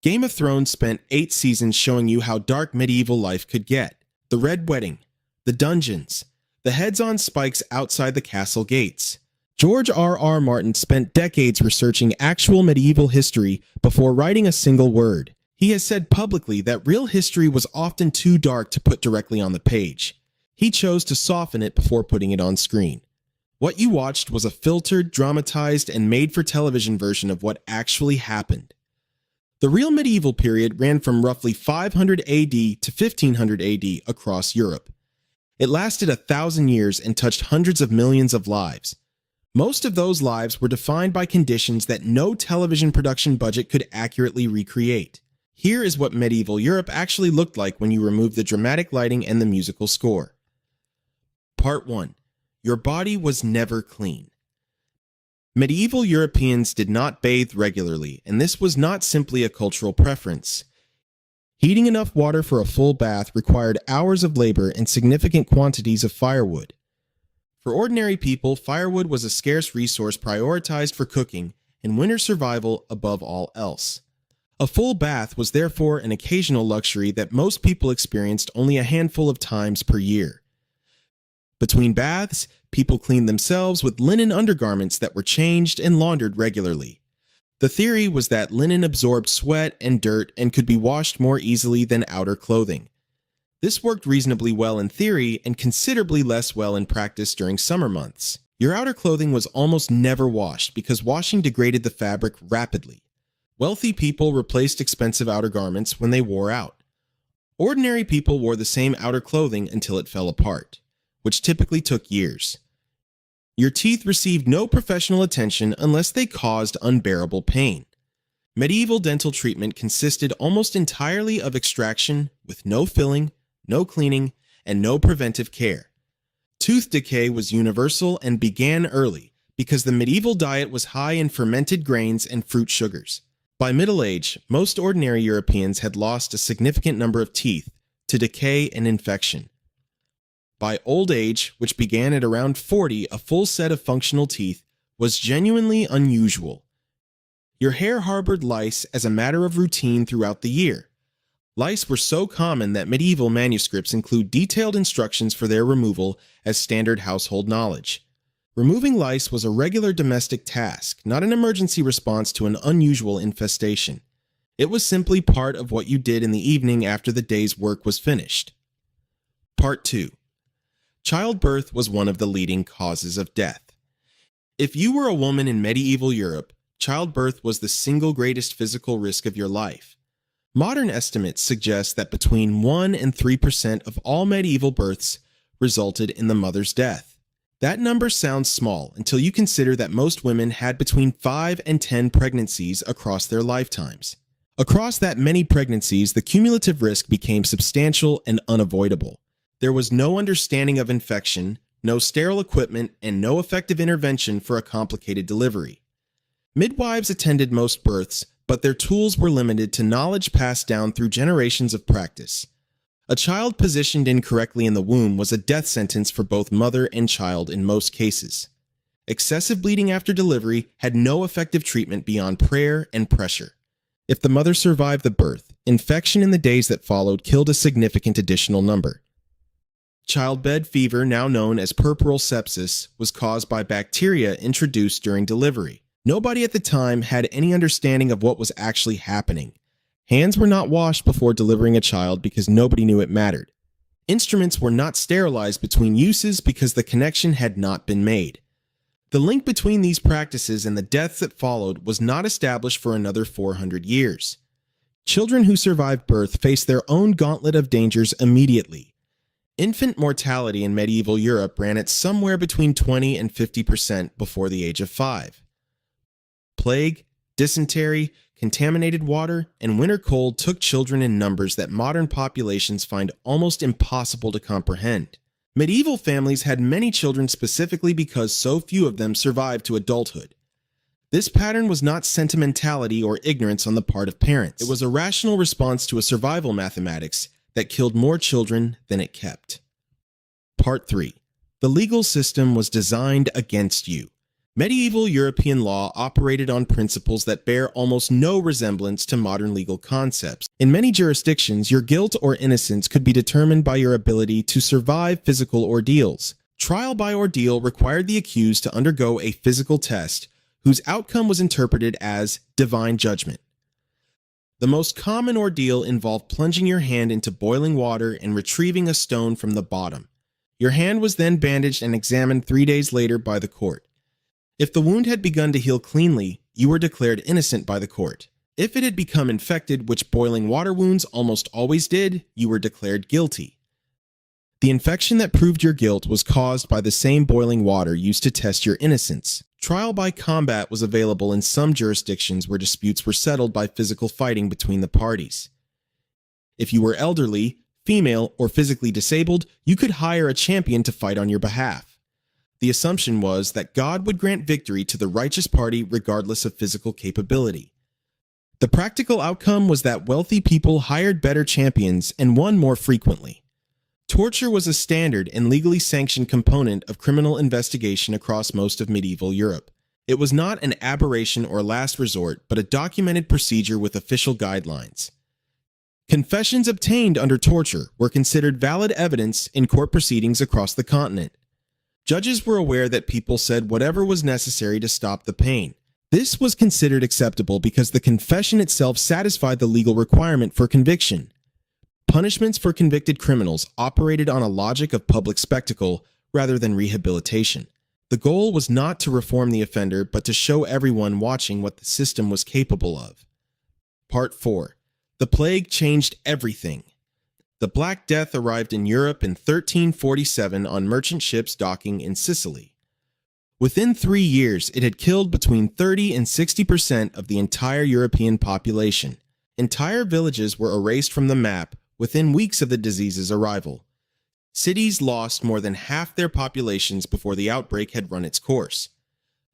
Game of Thrones spent 8 seasons showing you how dark medieval life could get. The Red Wedding, the dungeons, the heads on spikes outside the castle gates. George R.R. Martin spent decades researching actual medieval history before writing a single word. He has said publicly that real history was often too dark to put directly on the page. He chose to soften it before putting it on screen. What you watched was a filtered, dramatized, and made-for-television version of what actually happened. The real medieval period ran from roughly 500 AD to 1500 AD across Europe. It lasted 1,000 years and touched hundreds of millions of lives. Most of those lives were defined by conditions that no television production budget could accurately recreate. Here is what medieval Europe actually looked like when you remove the dramatic lighting and the musical score. Part 1. Your body was never clean. Medieval Europeans did not bathe regularly, and this was not simply a cultural preference. Heating enough water for a full bath required hours of labor and significant quantities of firewood. For ordinary people, firewood was a scarce resource prioritized for cooking and winter survival above all else. A full bath was therefore an occasional luxury that most people experienced only a handful of times per year. Between baths, people cleaned themselves with linen undergarments that were changed and laundered regularly. The theory was that linen absorbed sweat and dirt and could be washed more easily than outer clothing. This worked reasonably well in theory and considerably less well in practice during summer months. Your outer clothing was almost never washed because washing degraded the fabric rapidly. Wealthy people replaced expensive outer garments when they wore out. Ordinary people wore the same outer clothing until it fell apart, which typically took years. Your teeth received no professional attention unless they caused unbearable pain. Medieval dental treatment consisted almost entirely of extraction with no filling, no cleaning, and no preventive care. Tooth decay was universal and began early because the medieval diet was high in fermented grains and fruit sugars. By middle age, most ordinary Europeans had lost a significant number of teeth to decay and infection. By old age, which began at around 40, a full set of functional teeth was genuinely unusual. Your hair harbored lice as a matter of routine throughout the year. Lice were so common that medieval manuscripts include detailed instructions for their removal as standard household knowledge. Removing lice was a regular domestic task, not an emergency response to an unusual infestation. It was simply part of what you did in the evening after the day's work was finished. Part 2. Childbirth was one of the leading causes of death. If you were a woman in medieval Europe, childbirth was the single greatest physical risk of your life. Modern estimates suggest that between 1 and 3% of all medieval births resulted in the mother's death. That number sounds small until you consider that most women had between 5 and 10 pregnancies across their lifetimes. Across that many pregnancies, the cumulative risk became substantial and unavoidable. There was no understanding of infection, no sterile equipment, and no effective intervention for a complicated delivery. Midwives attended most births, but their tools were limited to knowledge passed down through generations of practice. A child positioned incorrectly in the womb was a death sentence for both mother and child in most cases. Excessive bleeding after delivery had no effective treatment beyond prayer and pressure. If the mother survived the birth, infection in the days that followed killed a significant additional number. Childbed fever, now known as puerperal sepsis, was caused by bacteria introduced during delivery. Nobody at the time had any understanding of what was actually happening. Hands were not washed before delivering a child because nobody knew it mattered. Instruments were not sterilized between uses because the connection had not been made. The link between these practices and the deaths that followed was not established for another 400 years. Children who survived birth faced their own gauntlet of dangers immediately. Infant mortality in medieval Europe ran at somewhere between 20 and 50% before the age of 5. Plague, dysentery, contaminated water, and winter cold took children in numbers that modern populations find almost impossible to comprehend. Medieval families had many children specifically because so few of them survived to adulthood. This pattern was not sentimentality or ignorance on the part of parents. It was a rational response to a survival mathematics that killed more children than it kept. Part 3. The legal system was designed against you. Medieval European law operated on principles that bear almost no resemblance to modern legal concepts. In many jurisdictions, your guilt or innocence could be determined by your ability to survive physical ordeals. Trial by ordeal required the accused to undergo a physical test, whose outcome was interpreted as divine judgment. The most common ordeal involved plunging your hand into boiling water and retrieving a stone from the bottom. Your hand was then bandaged and examined 3 days later by the court. If the wound had begun to heal cleanly, you were declared innocent by the court. If it had become infected, which boiling water wounds almost always did, you were declared guilty. The infection that proved your guilt was caused by the same boiling water used to test your innocence. Trial by combat was available in some jurisdictions where disputes were settled by physical fighting between the parties. If you were elderly, female, or physically disabled, you could hire a champion to fight on your behalf. The assumption was that God would grant victory to the righteous party regardless of physical capability. The practical outcome was that wealthy people hired better champions and won more frequently. Torture was a standard and legally sanctioned component of criminal investigation across most of medieval Europe. It was not an aberration or last resort, but a documented procedure with official guidelines. Confessions obtained under torture were considered valid evidence in court proceedings across the continent. Judges were aware that people said whatever was necessary to stop the pain. This was considered acceptable because the confession itself satisfied the legal requirement for conviction. Punishments for convicted criminals operated on a logic of public spectacle rather than rehabilitation. The goal was not to reform the offender, but to show everyone watching what the system was capable of. Part 4. The plague changed everything. The Black Death arrived in Europe in 1347 on merchant ships docking in Sicily. Within 3 years, it had killed between 30 and 60% of the entire European population. Entire villages were erased from the map within weeks of the disease's arrival. Cities lost more than half their populations before the outbreak had run its course.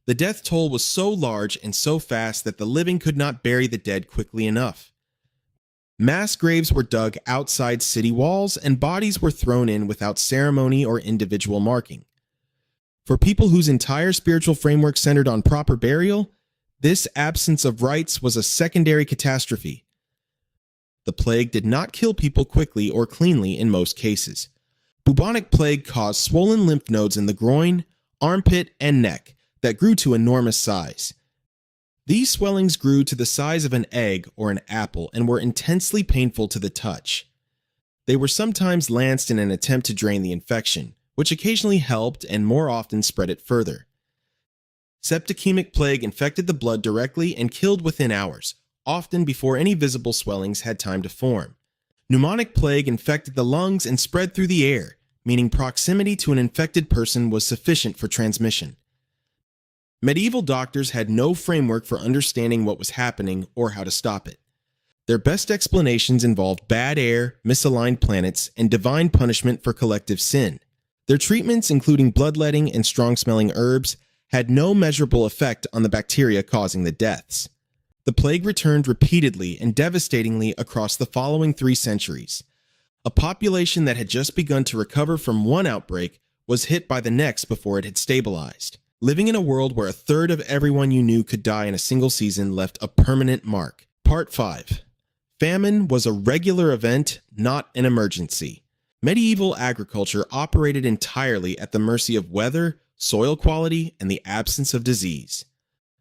The death toll was so large and so fast that the living could not bury the dead quickly enough. Mass graves were dug outside city walls, and bodies were thrown in without ceremony or individual marking. For people whose entire spiritual framework centered on proper burial, this absence of rites was a secondary catastrophe. The plague did not kill people quickly or cleanly in most cases. Bubonic plague caused swollen lymph nodes in the groin, armpit, and neck that grew to enormous size. These swellings grew to the size of an egg or an apple and were intensely painful to the touch. They were sometimes lanced in an attempt to drain the infection, which occasionally helped and more often spread it further. Septicemic plague infected the blood directly and killed within hours, often before any visible swellings had time to form. Pneumonic plague infected the lungs and spread through the air, meaning proximity to an infected person was sufficient for transmission. Medieval doctors had no framework for understanding what was happening or how to stop it. Their best explanations involved bad air, misaligned planets, and divine punishment for collective sin. Their treatments, including bloodletting and strong-smelling herbs, had no measurable effect on the bacteria causing the deaths. The plague returned repeatedly and devastatingly across the following 3 centuries. A population that had just begun to recover from one outbreak was hit by the next before it had stabilized. Living in a world where a third of everyone you knew could die in a single season left a permanent mark. Part 5. Famine was a regular event, not an emergency. Medieval agriculture operated entirely at the mercy of weather, soil quality, and the absence of disease.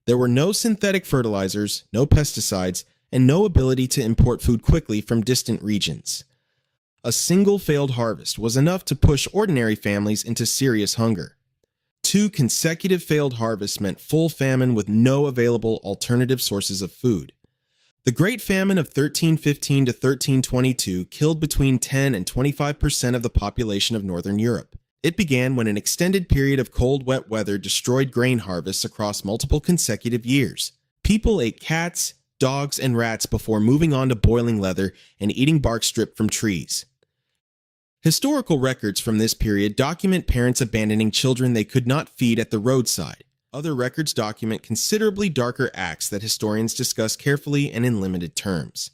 There were no synthetic fertilizers, no pesticides, and no ability to import food quickly from distant regions. A single failed harvest was enough to push ordinary families into serious hunger. 2 consecutive failed harvests meant full famine with no available alternative sources of food. The Great Famine of 1315 to 1322 killed between 10 and 25% of the population of Northern Europe. It began when an extended period of cold, wet weather destroyed grain harvests across multiple consecutive years. People ate cats, dogs, and rats before moving on to boiling leather and eating bark stripped from trees. Historical records from this period document parents abandoning children they could not feed at the roadside. Other records document considerably darker acts that historians discuss carefully and in limited terms.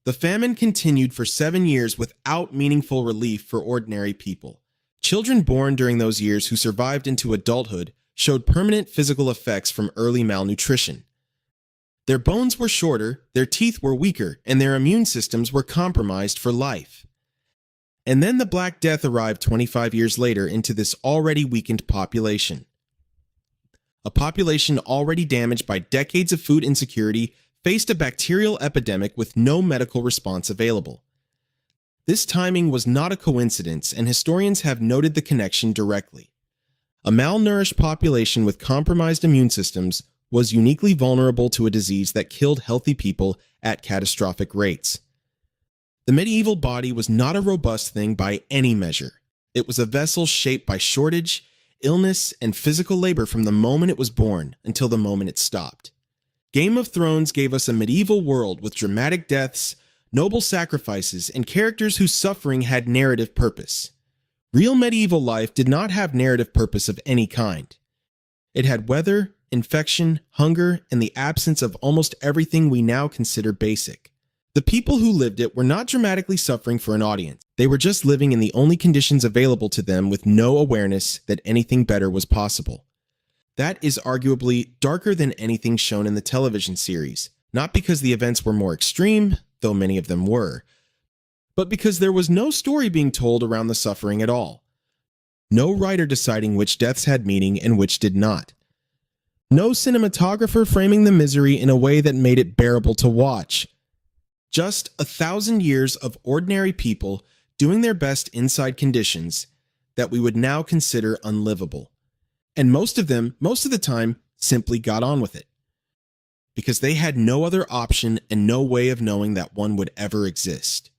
The famine continued for 7 years without meaningful relief for ordinary people. Children born during those years who survived into adulthood showed permanent physical effects from early malnutrition. Their bones were shorter, their teeth were weaker, and their immune systems were compromised for life. And then the Black Death arrived 25 years later into this already weakened population. A population already damaged by decades of food insecurity faced a bacterial epidemic with no medical response available. This timing was not a coincidence, and historians have noted the connection directly. A malnourished population with compromised immune systems was uniquely vulnerable to a disease that killed healthy people at catastrophic rates. The medieval body was not a robust thing by any measure. It was a vessel shaped by shortage, illness, and physical labor from the moment it was born until the moment it stopped. Game of Thrones gave us a medieval world with dramatic deaths, noble sacrifices, and characters whose suffering had narrative purpose. Real medieval life did not have narrative purpose of any kind. It had weather, infection, hunger, and the absence of almost everything we now consider basic. The people who lived it were not dramatically suffering for an audience. They were just living in the only conditions available to them with no awareness that anything better was possible. That is arguably darker than anything shown in the television series, not because the events were more extreme, though many of them were, but because there was no story being told around the suffering at all. No writer deciding which deaths had meaning and which did not. No cinematographer framing the misery in a way that made it bearable to watch. Just 1,000 years of ordinary people doing their best inside conditions that we would now consider unlivable. And most of them, most of the time, simply got on with it. Because they had no other option and no way of knowing that one would ever exist.